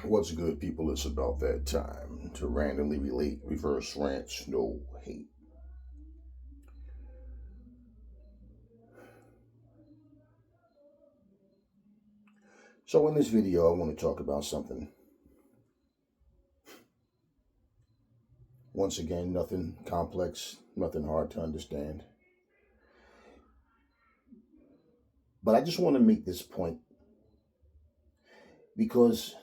What's good, people? It's about that time to randomly relate, reverse rants, no hate. So, in this video, I want to talk about something. Once again, nothing complex, nothing hard to understand. But I just want to make this point because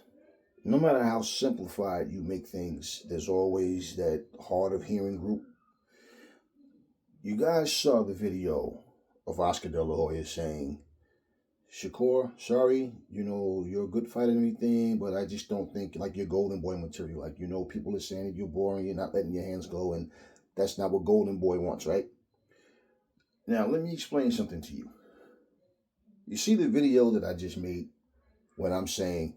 no matter how simplified you make things, there's always that hard of hearing group. You guys saw the video of Oscar Delahoya saying, Shakur, sorry, you're a good fighter and everything, but I just don't think like you're Golden Boy material. Like, people are saying that you're boring, you're not letting your hands go, and that's not what Golden Boy wants, right? Now, let me explain something to you. You see the video that I just made when I'm saying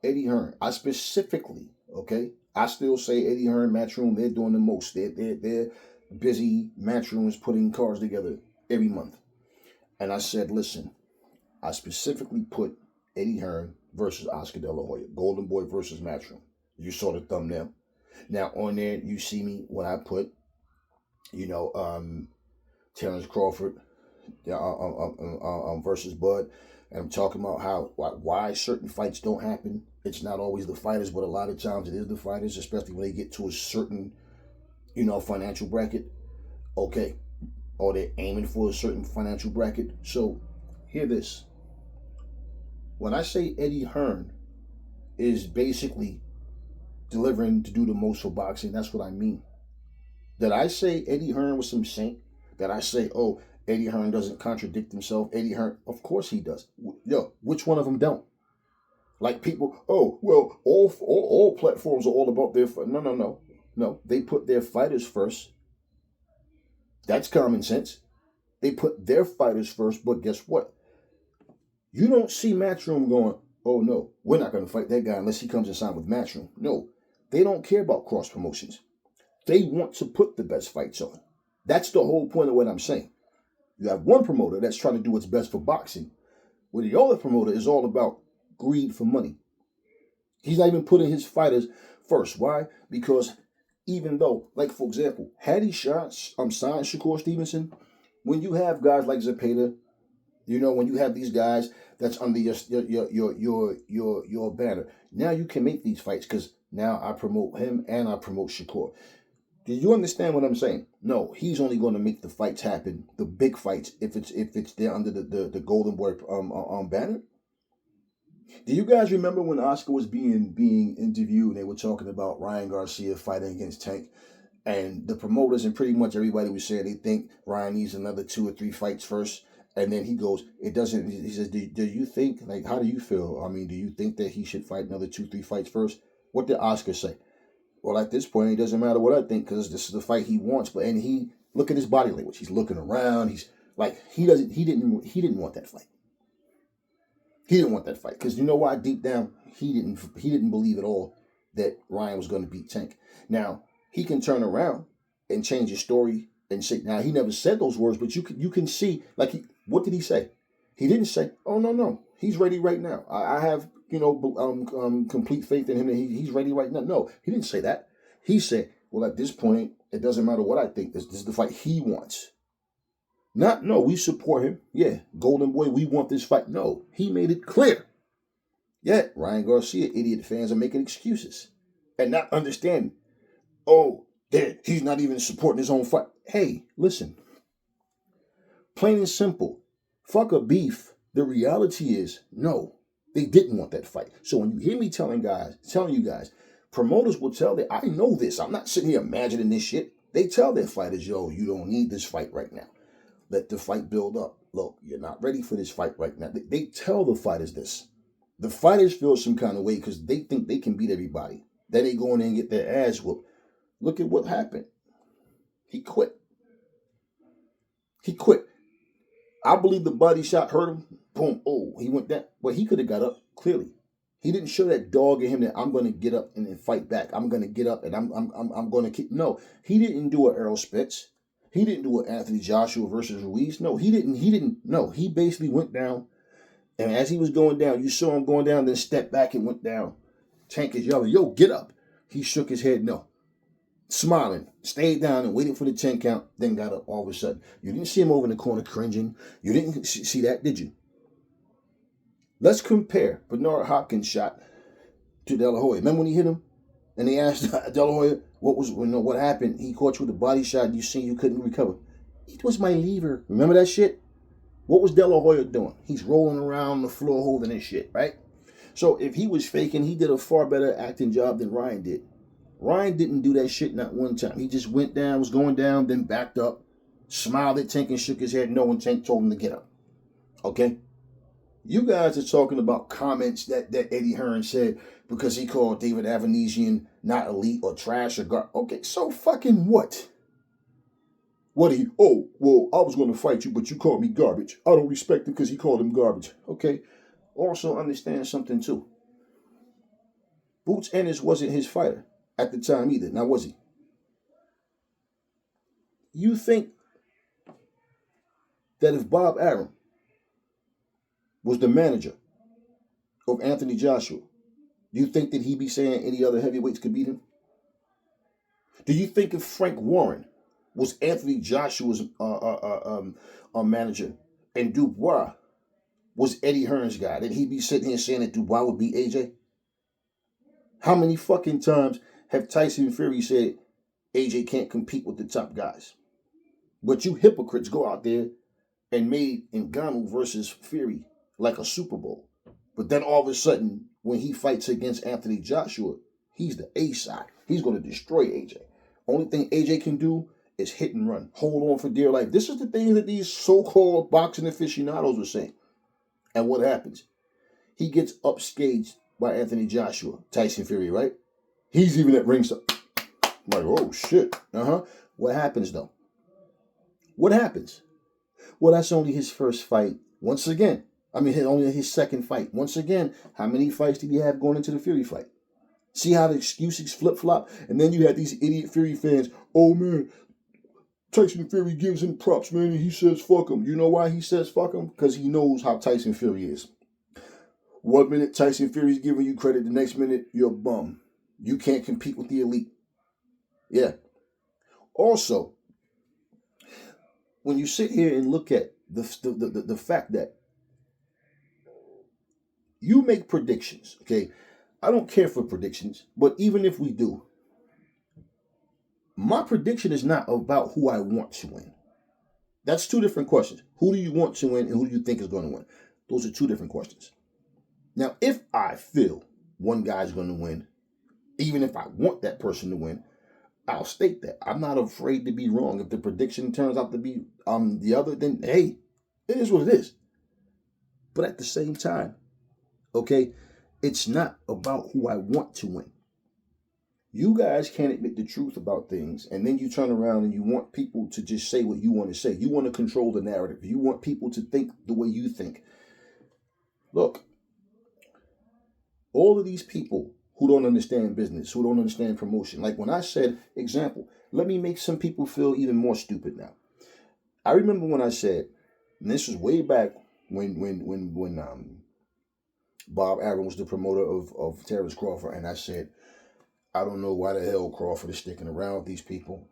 Eddie Hearn. I specifically, okay? I still say Eddie Hearn, Matchroom, they're doing the most. They're busy Matchrooms putting cars together every month. And I said, listen, I specifically put Eddie Hearn versus Oscar De La Hoya, Golden Boy versus Matchroom. You saw the thumbnail. Now, on there, you see me when I put, Terrence Crawford versus Bud. And I'm talking about why certain fights don't happen. It's not always the fighters, but a lot of times it is the fighters, especially when they get to a certain, financial bracket. Okay. Or they're aiming for a certain financial bracket. So, hear this. When I say Eddie Hearn is basically delivering to do the most for boxing, that's what I mean. Did I say Eddie Hearn was some saint? Did I say, oh, Eddie Hearn doesn't contradict himself? Eddie Hearn, of course he does. Yo, which one of them don't? Like people, oh, well, all platforms are all about their fight. No. They put their fighters first. That's common sense. They put their fighters first, but guess what? You don't see Matchroom going, oh no, we're not going to fight that guy unless he comes and sign with Matchroom. No, they don't care about cross promotions. They want to put the best fights on. That's the whole point of what I'm saying. You have one promoter that's trying to do what's best for boxing, where the other promoter is all about greed for money. He's not even putting his fighters first. Why? Because even though, like for example, had he signed Shakur Stevenson, when you have guys like Zepeda, when you have these guys that's under your banner, now you can make these fights because now I promote him and I promote Shakur. Do you understand what I'm saying? No, he's only going to make the fights happen, the big fights, if it's there under the Golden Boy banner. Do you guys remember when Oscar was being interviewed and they were talking about Ryan Garcia fighting against Tank? And the promoters and pretty much everybody was saying they think Ryan needs another 2 or 3 fights first. And then he goes, it doesn't, he says, do you think, like, how do you feel? I mean, do you think that he should fight another 2, 3 fights first? What did Oscar say? Well, at this point, it doesn't matter what I think because this is the fight he wants. And he, look at his body language. He's looking around. He's like, he didn't want that fight. He didn't want that fight because you know why? Deep down, he didn't believe at all that Ryan was going to beat Tank. Now he can turn around and change his story and say. Now he never said those words, but you can see like what did he say? He didn't say, "Oh no, he's ready right now. I have complete faith in him that he's ready right now." No, he didn't say that. He said, "Well, at this point, it doesn't matter what I think. This is the fight he wants." No, we support him. Yeah, Golden Boy, we want this fight. No, he made it clear. Yet, Ryan Garcia, idiot fans are making excuses and not understanding. Oh, he's not even supporting his own fight. Hey, listen. Plain and simple. Fuck a beef. The reality is, no, they didn't want that fight. So when you hear me telling you guys, promoters will tell that I know this. I'm not sitting here imagining this shit. They tell their fighters, yo, you don't need this fight right now. Let the fight build up. Look, you're not ready for this fight right now. They tell the fighters this. The fighters feel some kind of way because they think they can beat everybody. Then they go in there and get their ass whooped. Look at what happened. He quit. I believe the body shot hurt him. Boom. Oh, he went down. Well, he could have got up, clearly. He didn't show that dog in him that I'm going to get up and fight back. I'm going to get up and I'm going to keep. No, he didn't do an Errol Spitz. He didn't do an Anthony Joshua versus Ruiz. No, he didn't. No, he basically went down And as he was going down, you saw him going down, then stepped back and went down. Tank is yelling, yo, get up. He shook his head no. Smiling, stayed down and waited for the 10 count, then got up all of a sudden. You didn't see him over in the corner cringing. You didn't see that, did you? Let's compare Bernard Hopkins' shot to Delahoya. Remember when he hit him? And they asked Delahoya what happened. He caught you with a body shot and you couldn't recover. It was my lever. Remember that shit? What was Delahoya doing? He's rolling around the floor holding his shit, right? So if he was faking, he did a far better acting job than Ryan did. Ryan didn't do that shit not one time. He just went down, was going down, then backed up, smiled at Tank and shook his head no, and Tank told him to get up. Okay? You guys are talking about comments that Eddie Hearn said because he called David Avanesian not elite or trash or garbage. Okay, so fucking what? What are you? Oh, well, I was going to fight you, but you called me garbage. I don't respect him because he called him garbage. Okay? Also understand something too. Boots Ennis wasn't his fighter at the time either. Now, was he? You think that if Bob Arum was the manager of Anthony Joshua, do you think that he'd be saying any other heavyweights could beat him? Do you think if Frank Warren was Anthony Joshua's manager and Dubois was Eddie Hearn's guy, that he'd be sitting here saying that Dubois would beat AJ? How many fucking times have Tyson Fury said AJ can't compete with the top guys? But you hypocrites go out there and made Ngannou versus Fury like a Super Bowl. But then all of a sudden, when he fights against Anthony Joshua, he's the A side. He's going to destroy AJ. Only thing AJ can do is hit and run. Hold on for dear life. This is the thing that these so-called boxing aficionados were saying. And what happens? He gets upstaged by Anthony Joshua, Tyson Fury, right? He's even at ringside. Like, oh, shit. What happens, though? What happens? Well, that's only his first fight. Once again, only his second fight. Once again, how many fights did he have going into the Fury fight? See how the excuses flip-flop? And then you had these idiot Fury fans. Oh, man, Tyson Fury gives him props, man, and he says fuck him. You know why he says fuck him? Because he knows how Tyson Fury is. 1 minute, Tyson Fury's giving you credit. The next minute, you're a bum. You can't compete with the elite. Yeah. Also, when you sit here and look at the fact that you make predictions, okay? I don't care for predictions, but even if we do, my prediction is not about who I want to win. That's two different questions. Who do you want to win and who do you think is going to win? Those are two different questions. Now, if I feel one guy's going to win, even if I want that person to win, I'll state that. I'm not afraid to be wrong. If the prediction turns out to be the other, then hey, it is what it is. But at the same time, okay, it's not about who I want to win. You guys can't admit the truth about things, and then you turn around and you want people to just say what you want to say. You want to control the narrative. You want people to think the way you think. Look, all of these people who don't understand business, who don't understand promotion, like when I said, example, let me make some people feel even more stupid now. I remember when I said, and this was way back when Bob Arum was the promoter of Terrence Crawford, and I said, I don't know why the hell Crawford is sticking around with these people.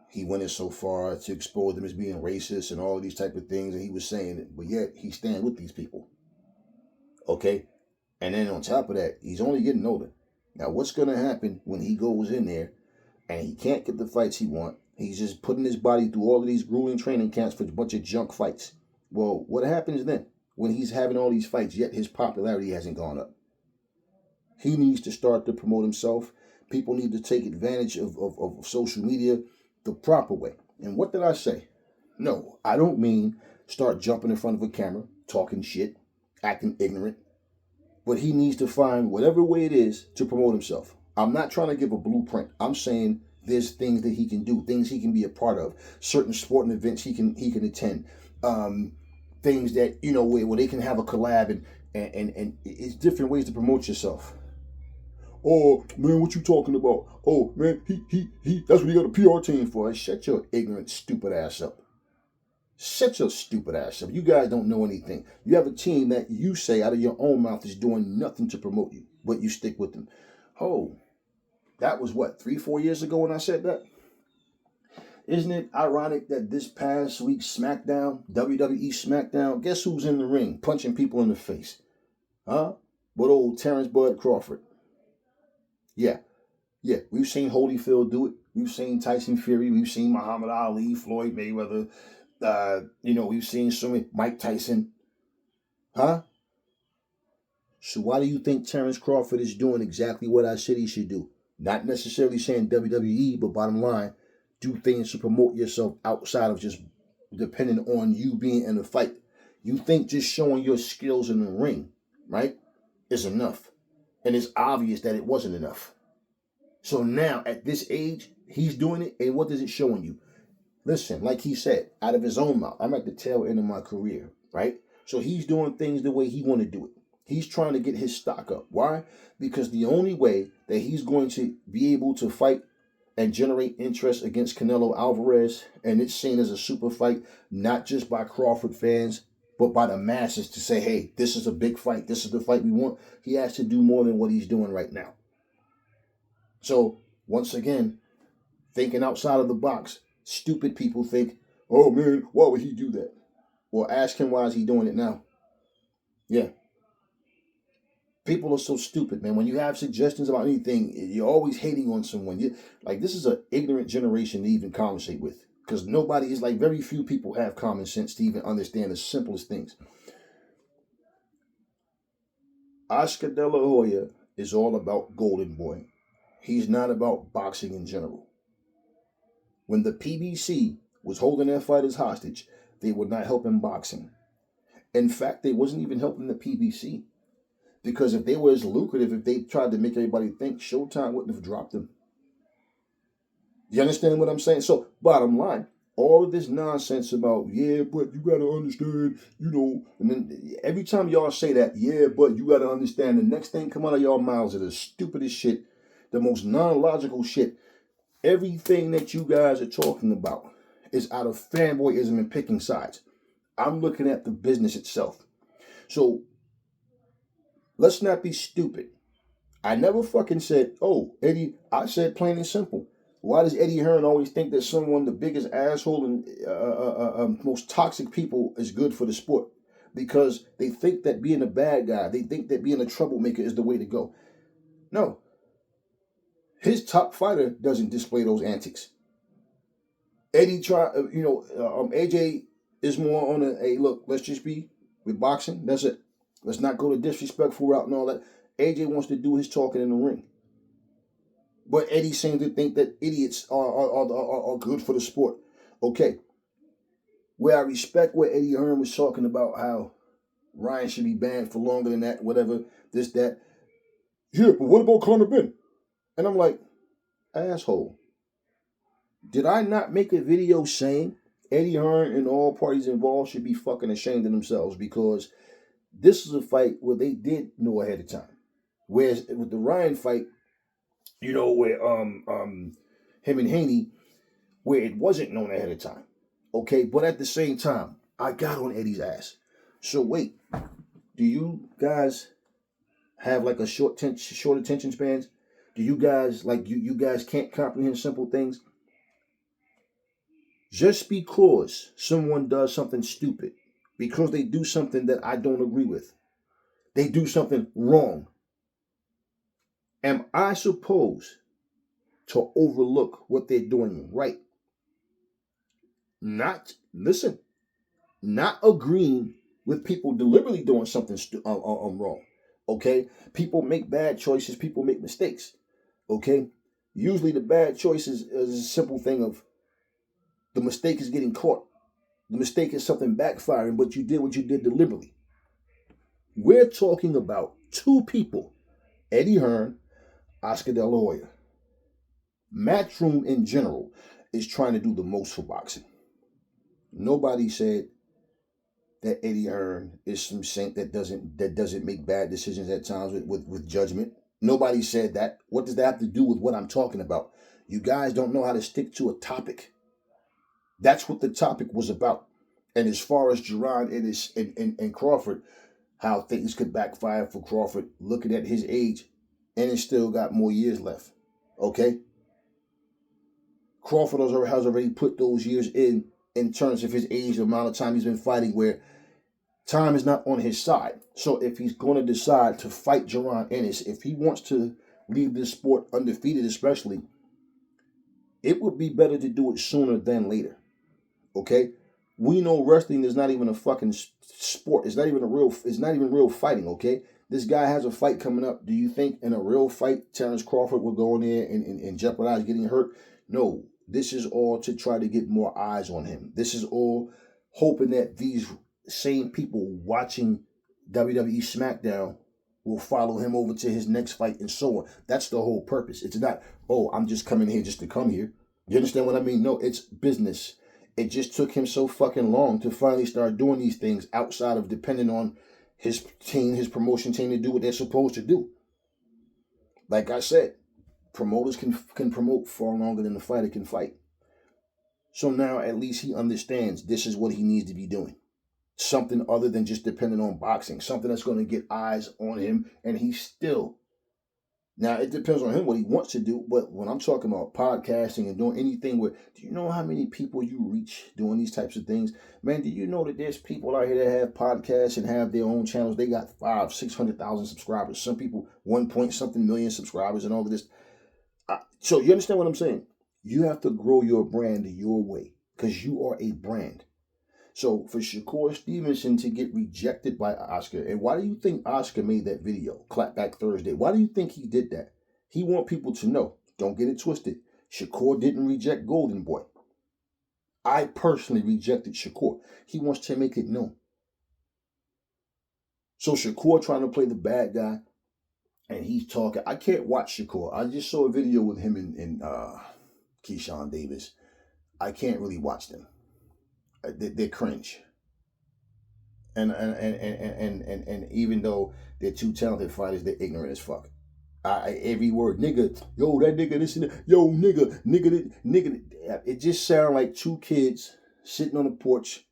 He went in so far to expose them as being racist and all of these type of things, and he was saying it, but yet he stand with these people. Okay? And then on top of that, he's only getting older. Now, what's going to happen when he goes in there and he can't get the fights he wants? He's just putting his body through all of these grueling training camps for a bunch of junk fights. Well, what happens then when he's having all these fights, yet his popularity hasn't gone up? He needs to start to promote himself. People need to take advantage of social media the proper way. And what did I say? No, I don't mean start jumping in front of a camera, talking shit, acting ignorant. But he needs to find whatever way it is to promote himself. I'm not trying to give a blueprint. I'm saying there's things that he can do, things he can be a part of, certain sporting events he can attend, things that, you know, where they can have a collab and it's different ways to promote yourself. Oh, man, what you talking about? Oh, man, he that's what he got a PR team for. Shut your ignorant, stupid ass up. Shut your stupid ass up. You guys don't know anything. You have a team that you say out of your own mouth is doing nothing to promote you, but you stick with them. Oh, that was what, 3, 4 years ago when I said that? Isn't it ironic that this past week SmackDown, WWE SmackDown, guess who's in the ring punching people in the face? Huh? What old Terrence Bud Crawford. Yeah. Yeah, we've seen Holyfield do it. We've seen Tyson Fury. We've seen Muhammad Ali, Floyd Mayweather. We've seen so many, Mike Tyson. Huh? So why do you think Terrence Crawford is doing exactly what I said he should do? Not necessarily saying WWE, but bottom line, do things to promote yourself outside of just depending on you being in a fight. You think just showing your skills in the ring, right, is enough. And it's obvious that it wasn't enough. So now, at this age, he's doing it, and what is it showing you? Listen, like he said, out of his own mouth, I'm at the tail end of my career, right? So he's doing things the way he want to do it. He's trying to get his stock up. Why? Because the only way that he's going to be able to fight and generate interest against Canelo Alvarez, and it's seen as a super fight, not just by Crawford fans, but by the masses to say, hey, this is a big fight. This is the fight we want. He has to do more than what he's doing right now. So, once again, thinking outside of the box, stupid people think, oh man, why would he do that? Or ask him why is he doing it now. Yeah. People are so stupid, man. When you have suggestions about anything, you're always hating on someone. This is an ignorant generation to even conversate with. Because nobody is very few people have common sense to even understand the simplest things. Oscar Delahoya is all about Golden Boy. He's not about boxing in general. When the PBC was holding their fighters hostage, they were not helping boxing. In fact, they wasn't even helping the PBC. Because if they were as lucrative, if they tried to make everybody think, Showtime wouldn't have dropped them. You understand what I'm saying? So, bottom line, all of this nonsense about, yeah, but you got to understand, and then every time y'all say that, yeah, but you got to understand, the next thing come out of y'all mouths is the stupidest shit, the most non-logical shit. Everything that you guys are talking about is out of fanboyism and picking sides. I'm looking at the business itself. So, let's not be stupid. I never fucking said, oh, Eddie, I said plain and simple. Why does Eddie Hearn always think that someone, the biggest asshole and most toxic people, is good for the sport? Because they think that being a bad guy, they think that being a troublemaker is the way to go. No. His top fighter doesn't display those antics. Eddie AJ is more on hey, look, let's just be with boxing. That's it. Let's not go the disrespectful route and all that. AJ wants to do his talking in the ring. But Eddie seems to think that idiots are good for the sport. Okay. Where I respect what Eddie Hearn was talking about, how Ryan should be banned for longer than that, whatever, this, that. Yeah, but what about Conor Ben? And I'm like, asshole. Did I not make a video saying Eddie Hearn and all parties involved should be fucking ashamed of themselves because this is a fight where they did know ahead of time. Whereas with the Ryan fight, where him and Haney, where it wasn't known ahead of time. Okay, but at the same time, I got on Eddie's ass. So wait, do you guys have like a short attention spans? Do you guys you guys can't comprehend simple things? Just because someone does something stupid, because they do something that I don't agree with, they do something wrong, am I supposed to overlook what they're doing right? Not agreeing with people deliberately doing something wrong. Okay? People make bad choices, people make mistakes. Okay? Usually the bad choice is a simple thing of the mistake is getting caught. The mistake is something backfiring, but you did what you did deliberately. We're talking about two people, Eddie Hearn, Oscar De La Hoya. Matchroom in general is trying to do the most for boxing. Nobody said that Eddie Hearn is some saint that doesn't make bad decisions at times with judgment. Nobody said that. What does that have to do with what I'm talking about? You guys don't know how to stick to a topic. That's what the topic was about. And as far as Jerron and Crawford, how things could backfire for Crawford, looking at his age, and it still got more years left. Okay? Crawford has already put those years in terms of his age, the amount of time he's been fighting, where time is not on his side. So if he's going to decide to fight Jerron Ennis, if he wants to leave this sport undefeated especially, it would be better to do it sooner than later. Okay? We know wrestling is not even a fucking sport. It's not even real fighting, okay? This guy has a fight coming up. Do you think in a real fight, Terrence Crawford will go in there and jeopardize getting hurt? No. This is all to try to get more eyes on him. This is all hoping that these same people watching WWE SmackDown will follow him over to his next fight and so on. That's the whole purpose. It's not, oh, I'm just coming here just to come here. You understand what I mean? No, it's business. It just took him so fucking long to finally start doing these things outside of depending on his team, his promotion team, to do what they're supposed to do. Like I said, promoters can promote far longer than the fighter can fight. So now at least he understands this is what he needs to be doing. Something other than just depending on boxing. Something that's going to get eyes on him, and he's still. Now, it depends on him what he wants to do, but when I'm talking about podcasting and doing anything do you know how many people you reach doing these types of things? Man, do you know that there's people out here that have podcasts and have their own channels? They got 500,000-600,000 subscribers. Some people 1 point something million subscribers and all of this. So you understand what I'm saying? You have to grow your brand your way because you are a brand. So for Shakur Stevenson to get rejected by Oscar, and why do you think Oscar made that video, Clapback Thursday? Why do you think he did that? He want people to know. Don't get it twisted. Shakur didn't reject Golden Boy. I personally rejected Shakur. He wants to make it known. So Shakur trying to play the bad guy, and he's talking. I can't watch Shakur. I just saw a video with him and Keyshawn Davis. I can't really watch them. They're cringe, and even though they're two talented fighters, they're ignorant as fuck. Every word, nigga, yo, that nigga, this and that, yo, nigga. It just sounds like two kids sitting on a porch,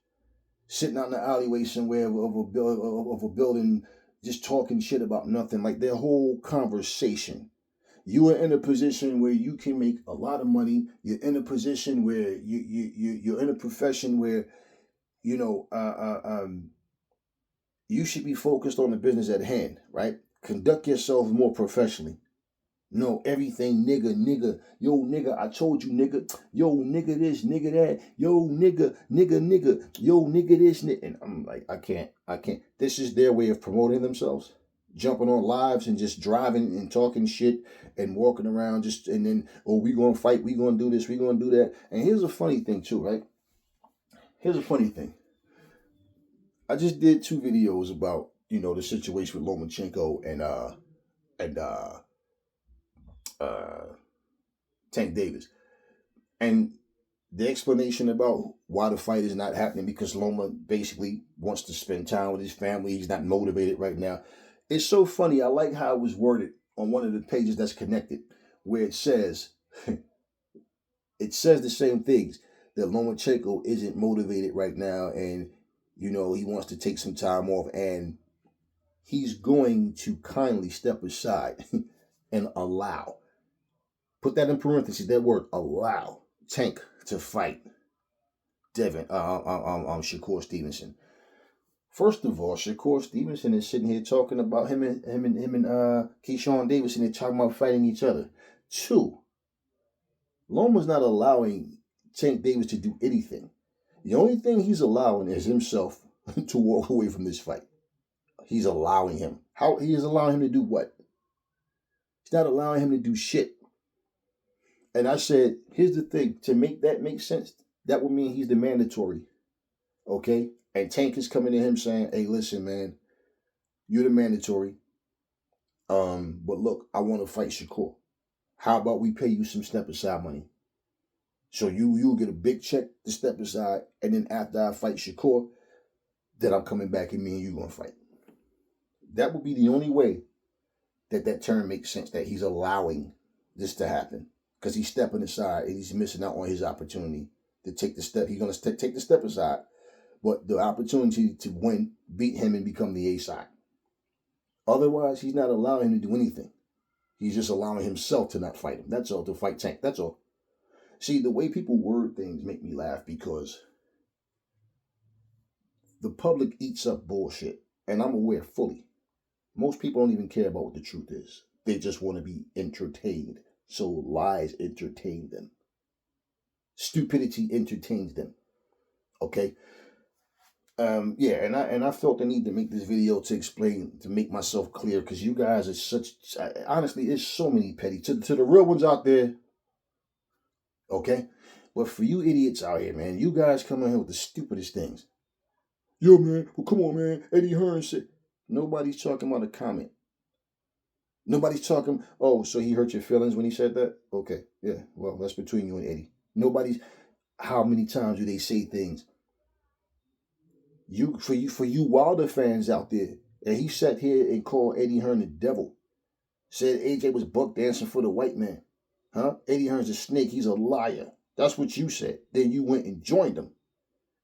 sitting out in the alleyway somewhere of a building, just talking shit about nothing. Like their whole conversation. You are in a position where you can make a lot of money. You're in a position where you're in a profession where, you know, you should be focused on the business at hand, right? Conduct yourself more professionally. No, everything nigga, yo nigga, I told you nigga, yo nigga this, nigga that, yo nigga, yo nigga this, and I'm like, I can't. This is their way of promoting themselves. Jumping on lives and just driving and talking shit and walking around and then, oh, we gonna fight, we gonna do this, we gonna do that. And here's a funny thing too, right? Here's a funny thing. I just did 2 videos about, you know, the situation with Lomachenko and Tank Davis. And the explanation about why the fight is not happening because Loma basically wants to spend time with his family. He's not motivated right now. It's so funny. I like how it was worded on one of the pages that's connected, where it says the same things, that Lomachenko isn't motivated right now, and you know he wants to take some time off, and he's going to kindly step aside and allow. Put that in parentheses. That word, allow Tank to fight Shakur Stevenson. First of all, Shakur Stevenson is sitting here talking about him and Keyshawn Davis, and they're talking about fighting each other. 2, Loma's not allowing Tank Davis to do anything. The only thing he's allowing is himself to walk away from this fight. He's allowing him. How he is allowing him to do what? He's not allowing him to do shit. And I said, here's the thing. To make that make sense, that would mean he's the mandatory. Okay? And Tank is coming to him saying, hey, listen, man, you're the mandatory. But look, I want to fight Shakur. How about we pay you some step aside money? So you'll get a big check to step aside, and then after I fight Shakur, then I'm coming back and me and you gonna fight. That would be the only way that term makes sense, that he's allowing this to happen. Because he's stepping aside and he's missing out on his opportunity to take the step. He's gonna take the step aside. but the opportunity to win, beat him, and become the A side. Otherwise, he's not allowing him to do anything. He's just allowing himself to not fight him. That's all, to fight Tank. That's all. See, the way people word things make me laugh because the public eats up bullshit, and I'm aware fully. Most people don't even care about what the truth is. They just want to be entertained. So lies entertain them. Stupidity entertains them. Okay? Yeah, and I felt the need to make this video to explain, to make myself clear, because you guys are such, honestly, there's so many petty, to the real ones out there, okay? But for you idiots out here, man, you guys come in here with the stupidest things. Yo, man, well, come on, man, Eddie Hearn said, nobody's talking about a comment. Nobody's talking, oh, so he hurt your feelings when he said that? Okay, yeah, well, that's between you and Eddie. Nobody's, how many times do they say things? For you Wilder fans out there, and he sat here and called Eddie Hearn the devil. Said AJ was buck dancing for the white man. Huh? Eddie Hearn's a snake, he's a liar. That's what you said. Then you went and joined him.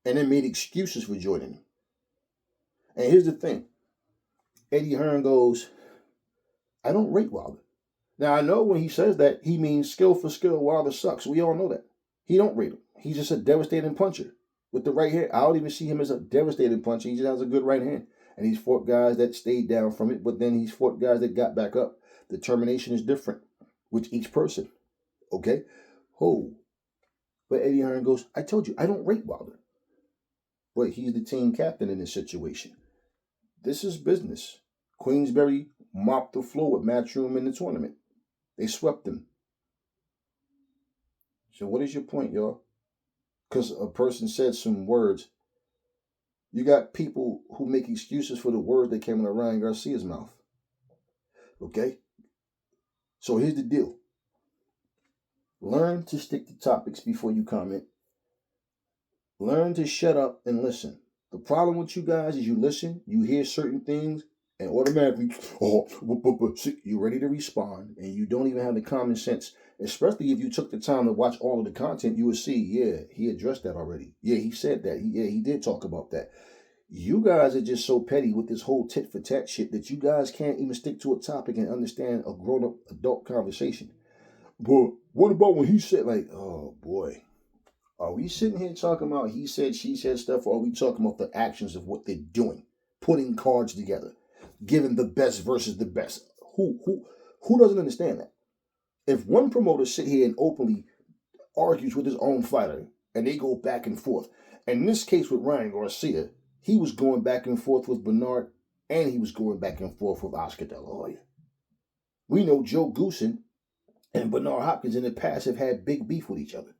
And then made excuses for joining him. And here's the thing. Eddie Hearn goes, I don't rate Wilder. Now I know when he says that, he means skill for skill, Wilder sucks. We all know that. He don't rate him. He's just a devastating puncher. With the right hand, I don't even see him as a devastating puncher. He just has a good right hand. And he's fought guys that stayed down from it, but then he's fought guys that got back up. The determination is different with each person. Okay? Oh. But Eddie Hearn goes, I told you, I don't rate Wilder. But he's the team captain in this situation. This is business. Queensberry mopped the floor with Matchroom in the tournament. They swept him. So what is your point, y'all? Because a person said some words. You got people who make excuses for the words that came out of Ryan Garcia's mouth. Okay? So here's the deal. Learn to stick to topics before you comment. Learn to shut up and listen. The problem with you guys is you listen, you hear certain things, and automatically, you're ready to respond, and you don't even have the common sense. Especially if you took the time to watch all of the content, you would see, yeah, he addressed that already. Yeah, he said that. He did talk about that. You guys are just so petty with this whole tit for tat shit that you guys can't even stick to a topic and understand a grown-up adult conversation. But what about when he said, like, oh boy, are we sitting here talking about he said, she said stuff, or are we talking about the actions of what they're doing, putting cards together, giving the best versus the best? Who doesn't understand that? If one promoter sit here and openly argues with his own fighter and they go back and forth, and in this case with Ryan Garcia, he was going back and forth with Bernard and he was going back and forth with Oscar Delahoya. We know Joe Goosen and Bernard Hopkins in the past have had big beef with each other.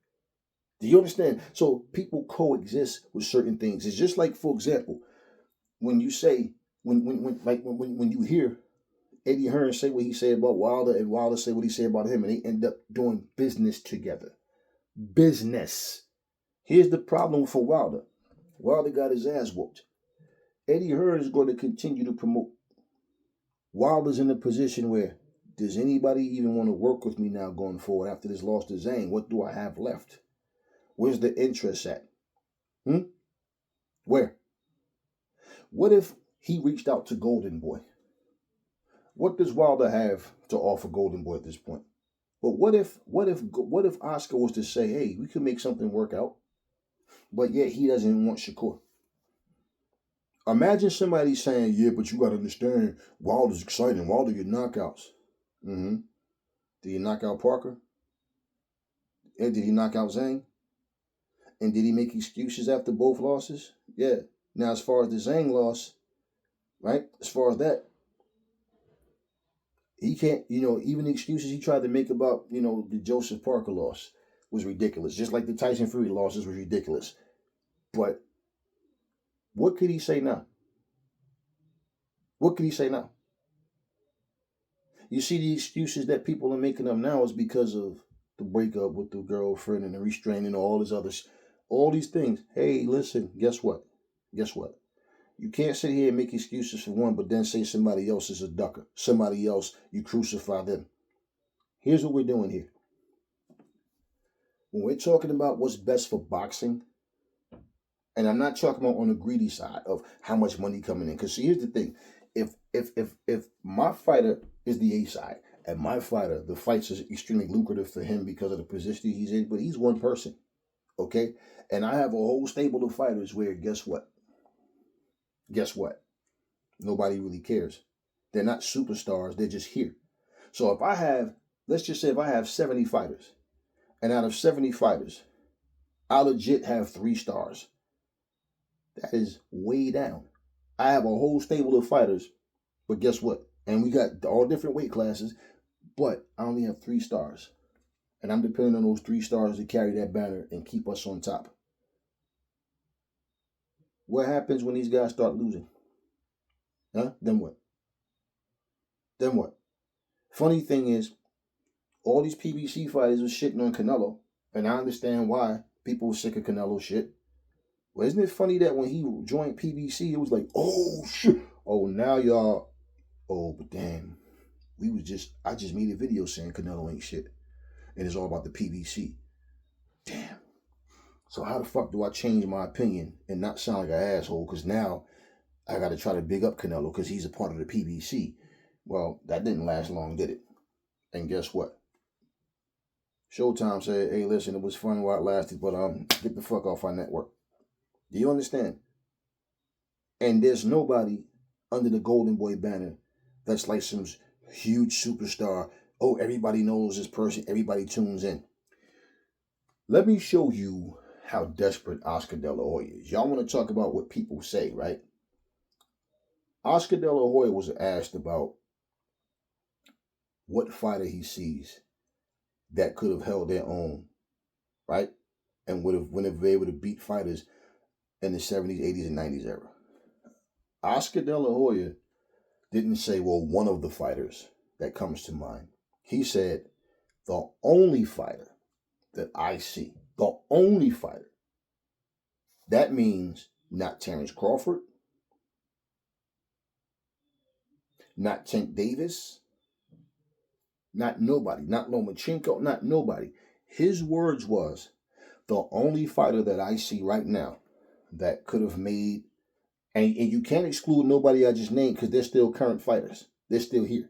Do you understand? So people coexist with certain things. It's just like, for example, when you say, when you hear Eddie Hearn say what he said about Wilder and Wilder say what he said about him, and they end up doing business together. Business. Here's the problem for Wilder. Wilder got his ass whooped. Eddie Hearn is going to continue to promote. Wilder's in a position where, does anybody even want to work with me now going forward after this loss to Zane? What do I have left? Where's the interest at? Where? What if he reached out to Golden Boy? What does Wilder have to offer Golden Boy at this point? But what if Oscar was to say, hey, we could make something work out, but yet he doesn't want Shakur? Imagine somebody saying, yeah, but you got to understand, Wilder's exciting. Wilder get knockouts. Did he knock out Parker? Did he knock out Zhang? And did he make excuses after both losses? Yeah. Now, as far as the Zhang loss, right, as far as that, he can't, even the excuses he tried to make about, the Joseph Parker loss was ridiculous. Just like the Tyson Fury losses was ridiculous. But what could he say now? What could he say now? You see, the excuses that people are making up now is because of the breakup with the girlfriend and the restraining, all this others, all these things. Hey, listen, guess what? You can't sit here and make excuses for one, but then say somebody else is a ducker. Somebody else, you crucify them. Here's what we're doing here. When we're talking about what's best for boxing, And I'm not talking about on the greedy side of how much money coming in. Because see, here's the thing: if my fighter is the A side, and my fighter, the fights is extremely lucrative for him because of the position he's in, but he's one person, okay? And I have a whole stable of fighters where guess what? Guess what? Nobody really cares. They're not superstars. They're just here. So if I have, let's just say, if I have 70 fighters, and out of 70 fighters, I legit have 3 stars. That is way down. I have a whole stable of fighters, but guess what? And we got all different weight classes, but I only have 3 stars. And I'm depending on those 3 stars to carry that banner and keep us on top. What happens when these guys start losing? Huh? Then what? Then what? Funny thing is, all these PBC fighters was shitting on Canelo, and I understand why people were sick of Canelo shit. Well, isn't it funny that when he joined PBC, it was like, oh shit, oh now y'all, oh but damn, I just made a video saying Canelo ain't shit, and it's all about the PBC. Damn. So how the fuck do I change my opinion and not sound like an asshole? Because now I got to try to big up Canelo because he's a part of the PBC. Well, that didn't last long, did it? And guess what? Showtime said, hey, listen, it was fun while it lasted, but get the fuck off our network. Do you understand? And there's nobody under the Golden Boy banner that's like some huge superstar. Oh, everybody knows this person. Everybody tunes in. Let me show you how desperate Oscar De La Hoya is. Y'all want to talk about what people say, right? Oscar De La Hoya was asked about what fighter he sees that could have held their own, right? And would have been able to beat fighters in the 70s, 80s, and 90s era. Oscar De La Hoya didn't say, well, one of the fighters that comes to mind. He said, the only fighter that I see, the only fighter. That means not Terrence Crawford, not Tank Davis, not nobody, not Lomachenko, not nobody. His words was, the only fighter that I see right now that could have made, and you can't exclude nobody I just named because they're still current fighters. They're still here.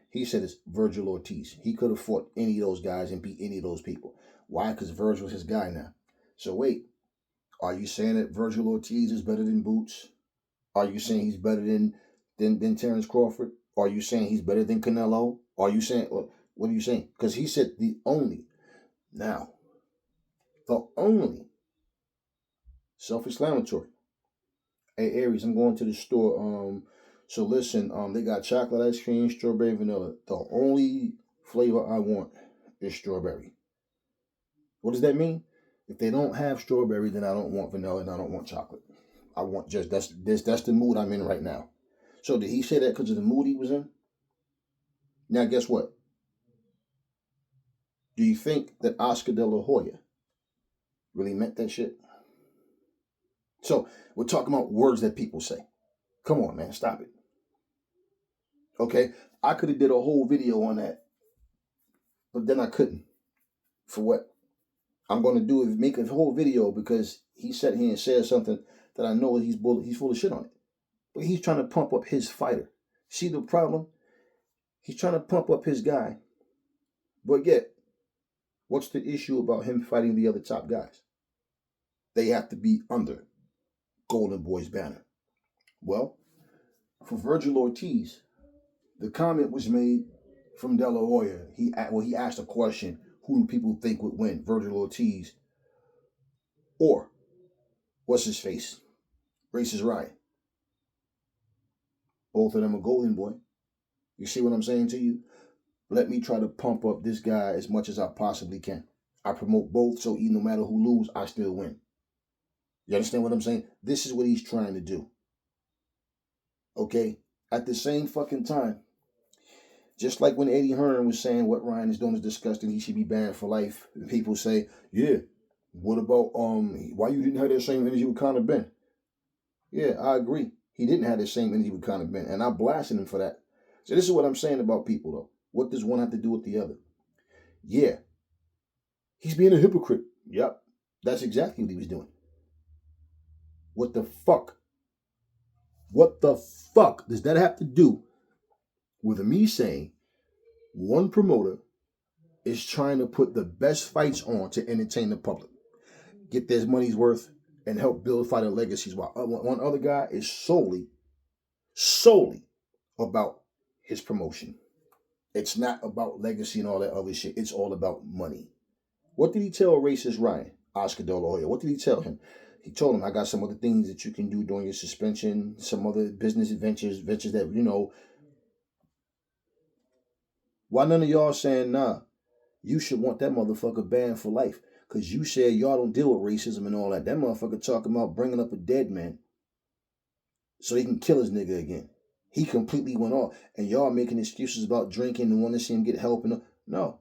He said it's Virgil Ortiz. He could have fought any of those guys and beat any of those people. Why? Because Virgil's his guy now. So wait, are you saying that Virgil Ortiz is better than Boots? Are you saying he's better than Terrence Crawford? Are you saying he's better than Canelo? Are you saying, what are you saying? Because he said the only. Now, the only. Self-explanatory. Hey, Aries, I'm going to the store. So listen, they got chocolate ice cream, strawberry, vanilla. The only flavor I want is strawberry. What does that mean? If they don't have strawberry, then I don't want vanilla and I don't want chocolate. I want just that's the mood I'm in right now. So did he say that because of the mood he was in? Now guess what? Do you think that Oscar De La Hoya really meant that shit? So we're talking about words that people say. Come on, man, stop it. Okay, I could have did a whole video on that, but then I couldn't. For what? I'm going to do is make a whole video because he sat here and said something that I know he's full of shit on it. But he's trying to pump up his fighter. See the problem? He's trying to pump up his guy. But yet, what's the issue about him fighting the other top guys? They have to be under Golden Boy's banner. Well, for Virgil Ortiz, the comment was made from De La Hoya. He asked a question, who do people think would win, Virgil Ortiz or what's his face? Racist Ryan. Both of them are Golden Boy. You see what I'm saying to you? Let me try to pump up this guy as much as I possibly can. I promote both, so no matter who lose, I still win. You understand what I'm saying? This is what he's trying to do. Okay? At the same fucking time, just like when Eddie Hearn was saying what Ryan is doing is disgusting, he should be banned for life. And people say, yeah, what about why you didn't have that same energy with Conor Ben? Yeah, I agree. He didn't have the same energy with Conor Ben, and I blasted him for that. So this is what I'm saying about people, though. What does one have to do with the other? Yeah, he's being a hypocrite. Yep, that's exactly what he was doing. What the fuck? What the fuck does that have to do with me saying one promoter is trying to put the best fights on to entertain the public, get their money's worth, and help build fighter legacies, while one other guy is solely about his promotion? It's not about legacy and all that other shit. It's all about money. What did he tell racist Ryan, Oscar Delahoya? What did he tell him? He told him, I got some other things that you can do during your suspension, some other business ventures that, Why none of y'all saying, nah, you should want that motherfucker banned for life? Because you said y'all don't deal with racism and all that. That motherfucker talking about bringing up a dead man so he can kill his nigga again. He completely went off. And y'all making excuses about drinking and want to see him get help. No.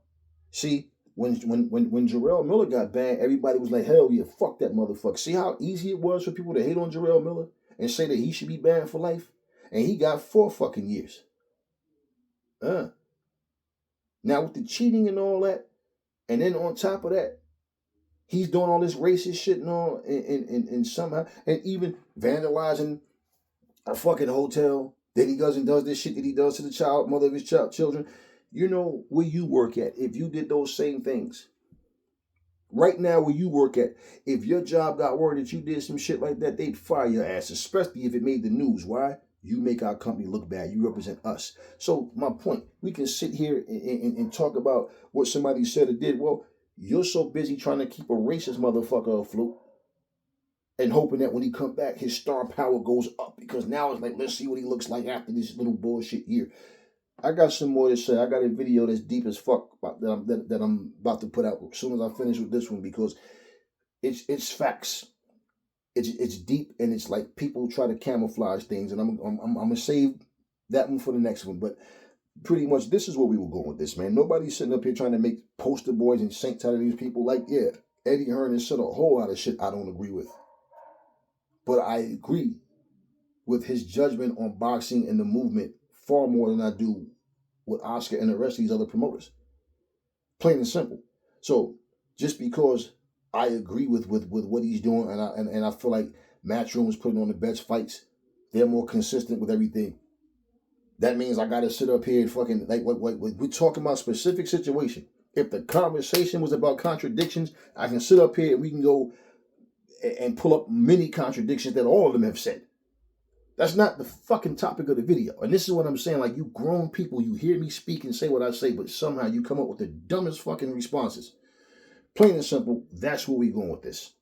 See, when Jarrell Miller got banned, everybody was like, hell yeah, fuck that motherfucker. See how easy it was for people to hate on Jarrell Miller and say that he should be banned for life? And he got 4 fucking years. Now with the cheating and all that, and then on top of that, he's doing all this racist shit and all, and somehow, and even vandalizing a fucking hotel. Then he does this shit that he does to the mother of his children. You know where you work at, if you did those same things. Right now where you work at, if your job got word that you did some shit like that, they'd fire your ass, especially if it made the news. Why? You make our company look bad. You represent us. So my point, we can sit here and talk about what somebody said or did. Well, you're so busy trying to keep a racist motherfucker afloat and hoping that when he come back, his star power goes up, because now it's like, let's see what he looks like after this little bullshit year. I got some more to say. I got a video that's deep as fuck that I'm about to put out as soon as I finish with this one, because it's facts. It's deep, and it's like people try to camouflage things, and I'm gonna save that one for the next one. But pretty much this is where we were going with this, man. Nobody's sitting up here trying to make poster boys and saints out of these people. Like, yeah, Eddie Hearn has said a whole lot of shit I don't agree with, but I agree with his judgment on boxing and the movement far more than I do with Oscar and the rest of these other promoters. Plain and simple. So just because I agree with what he's doing, and I feel like Matchroom is putting on the best fights, they're more consistent with everything, that means I gotta sit up here and fucking, like, what we're talking about specific situation. If the conversation was about contradictions, I can sit up here and we can go and pull up many contradictions that all of them have said. That's not the fucking topic of the video. And this is what I'm saying. Like, you grown people, you hear me speak and say what I say, but somehow you come up with the dumbest fucking responses. Plain and simple, that's where we're going with this.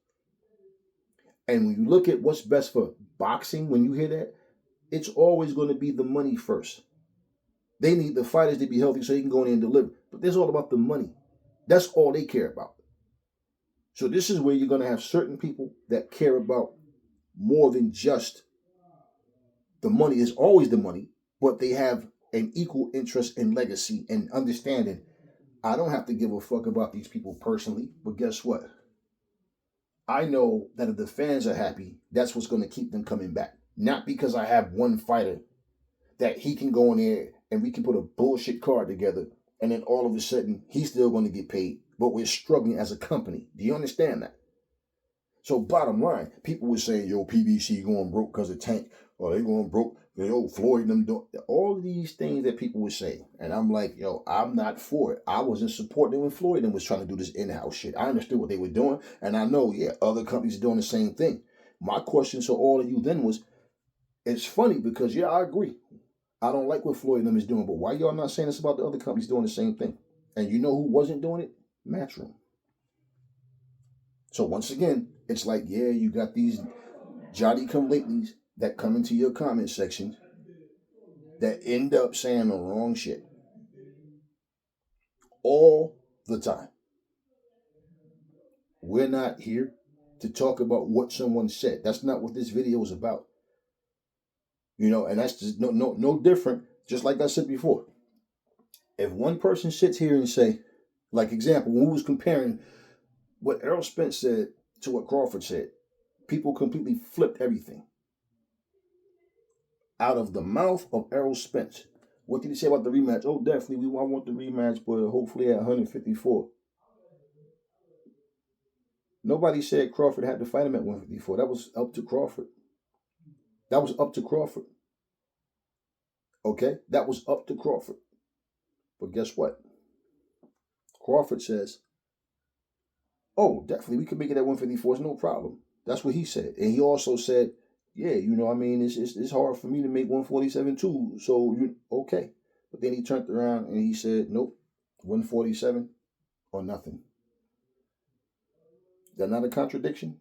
And when you look at what's best for boxing, when you hear that, it's always going to be the money first. They need the fighters to be healthy so they can go in and deliver. But it's all about the money. That's all they care about. So this is where you're going to have certain people that care about more than just the money. Is always the money, but they have an equal interest in legacy and understanding. I don't have to give a fuck about these people personally, but guess what? I know that if the fans are happy, that's what's going to keep them coming back. Not because I have one fighter that he can go in there and we can put a bullshit card together, and then all of a sudden he's still going to get paid, but we're struggling as a company. Do you understand that? So bottom line, people were saying, yo, PBC going broke because of Tank, or they going broke, yo, Floyd and them doing all these things that people would say. And I'm like, yo, I'm not for it. I wasn't supporting when Floyd and was trying to do this in-house shit. I understood what they were doing, and I know, yeah, other companies are doing the same thing. My question to all of you then was, it's funny because, yeah, I agree. I don't like what Floyd and them is doing, but why y'all not saying this about the other companies doing the same thing? And you know who wasn't doing it? Matchroom. So once again, it's like, yeah, you got these Johnny-come-latelys that come into your comment section that end up saying the wrong shit all the time. We're not here to talk about what someone said. That's not what this video is about. You know, and that's just no different. Just like I said before, if one person sits here and say, like example, when we was comparing what Errol Spence said to what Crawford said, people completely flipped everything. Out of the mouth of Errol Spence, what did he say about the rematch? Oh, definitely, I want the rematch, but hopefully at 154. Nobody said Crawford had to fight him at 154. That was up to Crawford. That was up to Crawford. Okay? That was up to Crawford. But guess what? Crawford says, oh, definitely, we could make it at 154. It's no problem. That's what he said. And he also said, yeah, I mean, it's hard for me to make 147 too. So, okay. But then he turned around and he said, nope, 147 or nothing. That's not a contradiction.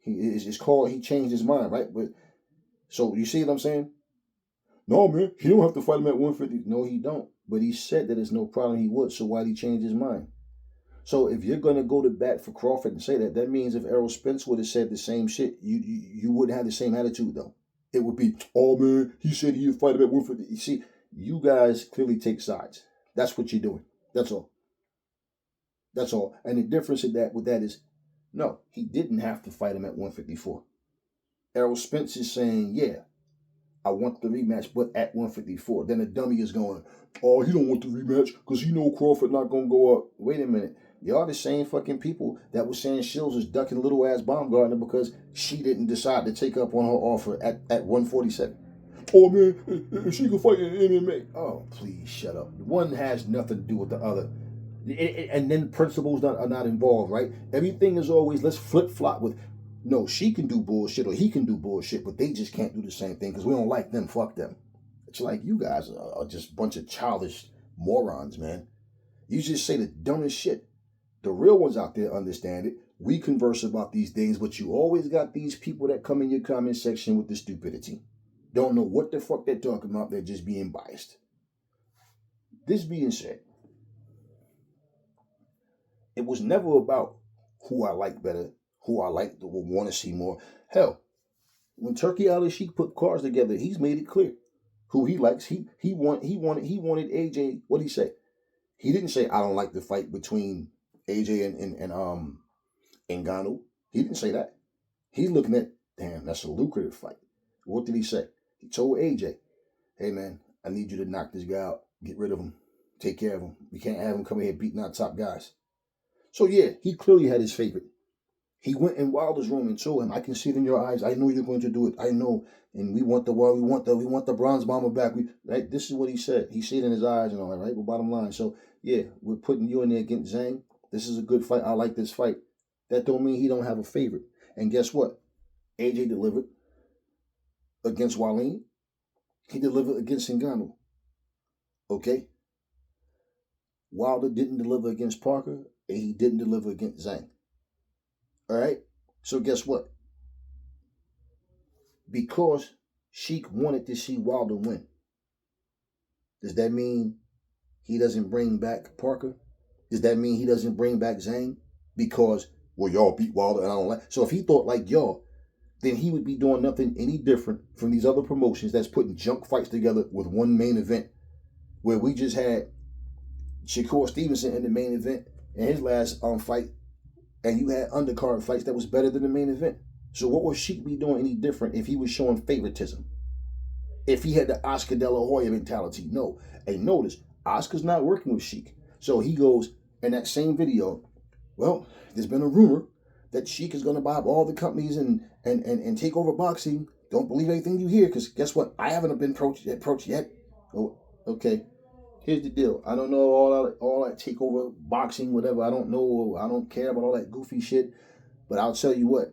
It's called, he changed his mind, right? But so you see what I'm saying? No, man, he don't have to fight him at 150. No, he don't. But he said that it's no problem he would. So why did he change his mind? So if you're gonna go to bat for Crawford and say that, that means if Errol Spence would have said the same shit, you wouldn't have the same attitude though. It would be, oh man, he said he'd fight him at 150. You see, you guys clearly take sides. That's what you're doing. That's all. That's all. And the difference with that is, no, he didn't have to fight him at 154. Errol Spence is saying, yeah, I want the rematch, but at 154. Then the dummy is going, oh, he don't want the rematch because he know Crawford not going to go up. Wait a minute. Y'all the same fucking people that was saying Shields was ducking little ass Baumgartner because she didn't decide to take up on her offer at 147. Oh man, she can fight in MMA. Oh, please shut up. One has nothing to do with the other. And then principles are not involved, right? Everything is always, let's flip flop with, no, she can do bullshit or he can do bullshit, but they just can't do the same thing because we don't like them. Fuck them. It's like you guys are just a bunch of childish morons, man. You just say the dumbest shit. The real ones out there understand it. We converse about these things, but you always got these people that come in your comment section with the stupidity. Don't know what the fuck they're talking about. They're just being biased. This being said, it was never about who I like better, who I like or want to see more. Hell, when Turkey Ali Sheik put cards together, he's made it clear who he likes. He wanted AJ. What did he say? He didn't say I don't like the fight between AJ and Ngannou. He didn't say that. He's looking at, damn, that's a lucrative fight. What did he say? He told AJ, hey man, I need you to knock this guy out. Get rid of him. Take care of him. We can't have him come here beating our top guys. So yeah, he clearly had his favorite. He went in Wilder's room and told him, I can see it in your eyes. I know you're going to do it. I know. And we want the world. We want the bronze bomber back. Right? This is what he said. He see it in his eyes and all that, right? But bottom line. So yeah, we're putting you in there against Zhang. This is a good fight. I like this fight. That don't mean he don't have a favorite. And guess what? AJ delivered against Wallin. He delivered against Ngannou. Okay? Wilder didn't deliver against Parker, and he didn't deliver against Zhang. All right? So guess what? Because Sheik wanted to see Wilder win, does that mean he doesn't bring back Parker? Does that mean he doesn't bring back Zhang? Because, well, y'all beat Wilder and I don't like. So if he thought like y'all, then he would be doing nothing any different from these other promotions that's putting junk fights together with one main event, where we just had Shakur Stevenson in the main event in his last fight, and you had undercard fights that was better than the main event. So what would Sheik be doing any different if he was showing favoritism? If he had the Oscar De La Hoya mentality? No. And notice, Oscar's not working with Sheik. So he goes in that same video, well, there's been a rumor that Sheik is going to buy up all the companies and take over boxing. Don't believe anything you hear, because guess what? I haven't been approached yet. Oh, okay. Here's the deal. I don't know all that takeover boxing, whatever. I don't know. I don't care about all that goofy shit. But I'll tell you what.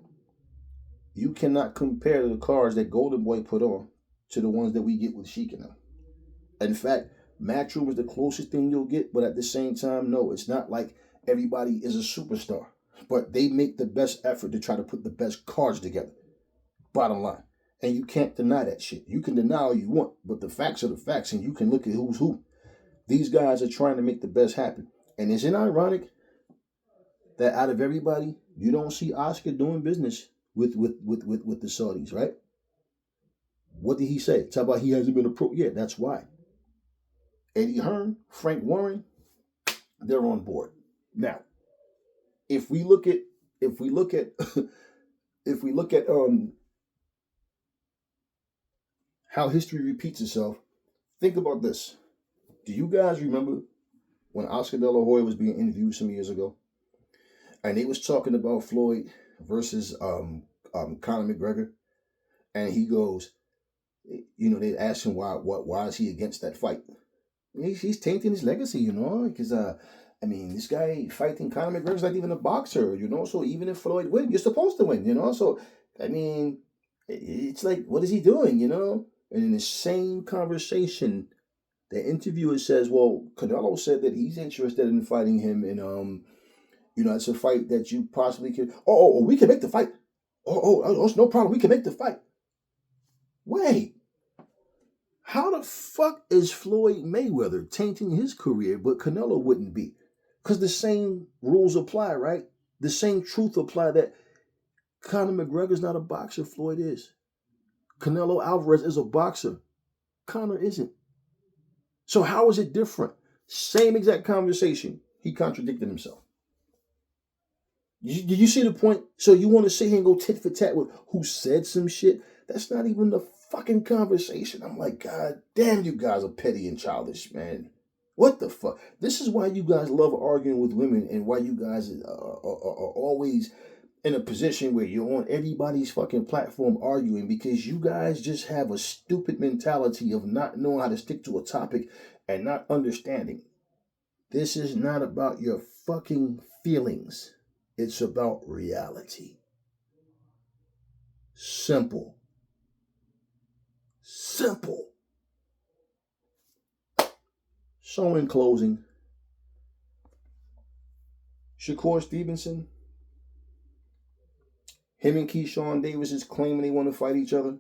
You cannot compare the cards that Golden Boy put on to the ones that we get with Sheik and them. In fact, Matchroom is the closest thing you'll get, but at the same time, no, it's not like everybody is a superstar. But they make the best effort to try to put the best cards together. Bottom line. And you can't deny that shit. You can deny all you want, but the facts are the facts, and you can look at who's who. These guys are trying to make the best happen. And isn't it ironic that out of everybody, you don't see Oscar doing business with the Saudis, right? What did he say? Talk about he hasn't been approached. Yeah, that's why. Eddie Hearn, Frank Warren, they're on board. Now, if we look at how history repeats itself, think about this. Do you guys remember when Oscar De La Hoya was being interviewed some years ago? and they was talking about Floyd versus Conor McGregor, and he goes, they asked him why is he against that fight? He's tainting his legacy, because this guy fighting Conor McGregor's not even a boxer, So even if Floyd wins, you're supposed to win, So it's like, what is he doing, And in the same conversation, the interviewer says, "Well, Canelo said that he's interested in fighting him, and it's a fight that you possibly can. Oh, we can make the fight. It's no problem. We can make the fight. Wait." How the fuck is Floyd Mayweather tainting his career, but Canelo wouldn't be? Because the same rules apply, right? The same truth apply that Conor McGregor's not a boxer, Floyd is. Canelo Alvarez is a boxer. Conor isn't. So how is it different? Same exact conversation. He contradicted himself. Did you see the point? So you want to sit here and go tit for tat with who said some shit? That's not even the fucking conversation. I'm like, God damn, you guys are petty and childish, man. What the fuck? This is why you guys love arguing with women, and why you guys are always in a position where you're on everybody's fucking platform arguing, because you guys just have a stupid mentality of not knowing how to stick to a topic and not understanding. This is not about your fucking feelings. It's about reality. Simple. Simple. So in closing, Shakur Stevenson, him and Keyshawn Davis is claiming they want to fight each other.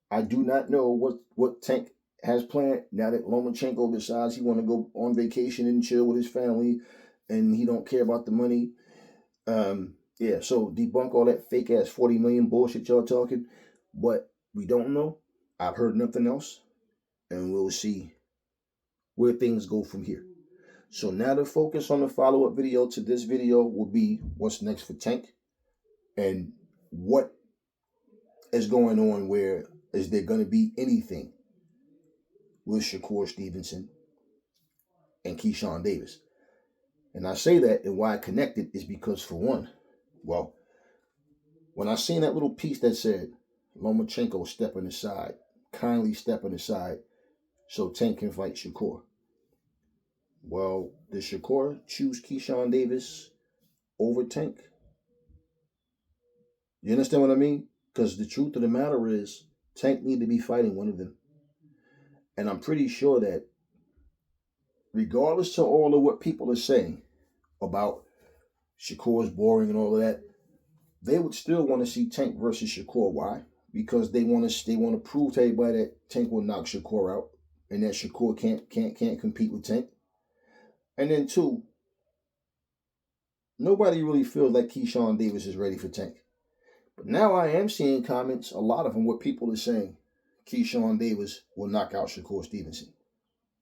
I do not know what Tank has planned now that Lomachenko decides he want to go on vacation and chill with his family, and he don't care about the money. So debunk all that fake ass 40 million bullshit y'all talking. But we don't know. I've heard nothing else, and we'll see where things go from here. So now the focus on the follow-up video to this video will be what's next for Tank, and what is going on. Where is there going to be anything with Shakur Stevenson and Keyshawn Davis? And I say that, and why I connect it is because, for one, well, when I seen that little piece that said Lomachenko stepping aside, kindly stepping aside, so Tank can fight Shakur. Well, did Shakur choose Keyshawn Davis over Tank? You understand what I mean? Because the truth of the matter is, Tank need to be fighting one of them. And I'm pretty sure that regardless to all of what people are saying about Shakur's boring and all of that, they would still want to see Tank versus Shakur. Why? Because they want to prove to everybody that Tank will knock Shakur out, and that Shakur can't compete with Tank. And then two, nobody really feels like Keyshawn Davis is ready for Tank. But now I am seeing comments, a lot of them, where people are saying Keyshawn Davis will knock out Shakur Stevenson.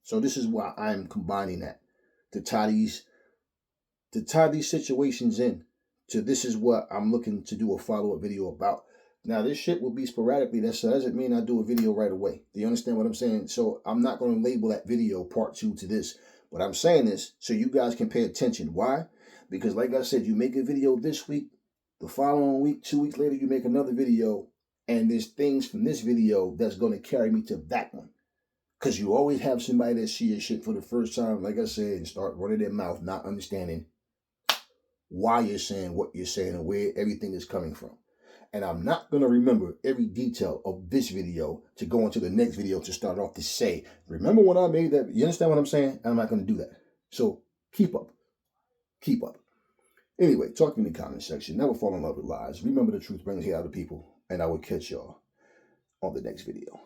So this is why I'm combining that to tie these situations in. So this is what I'm looking to do a follow-up video about. Now, this shit will be sporadically. That doesn't mean I do a video right away. Do you understand what I'm saying? So I'm not going to label that video part 2 to this. But I'm saying this so you guys can pay attention. Why? Because like I said, you make a video this week, the following week, 2 weeks later, you make another video, and there's things from this video that's going to carry me to that one. Because you always have somebody that see your shit for the first time, like I said, and start running their mouth, not understanding why you're saying what you're saying and where everything is coming from. And I'm not going to remember every detail of this video to go into the next video to start off to say, remember when I made that? You understand what I'm saying? I'm not going to do that. So keep up. Keep up. Anyway, talk in the comment section. Never fall in love with lies. Remember, the truth brings hate out of people. And I will catch y'all on the next video.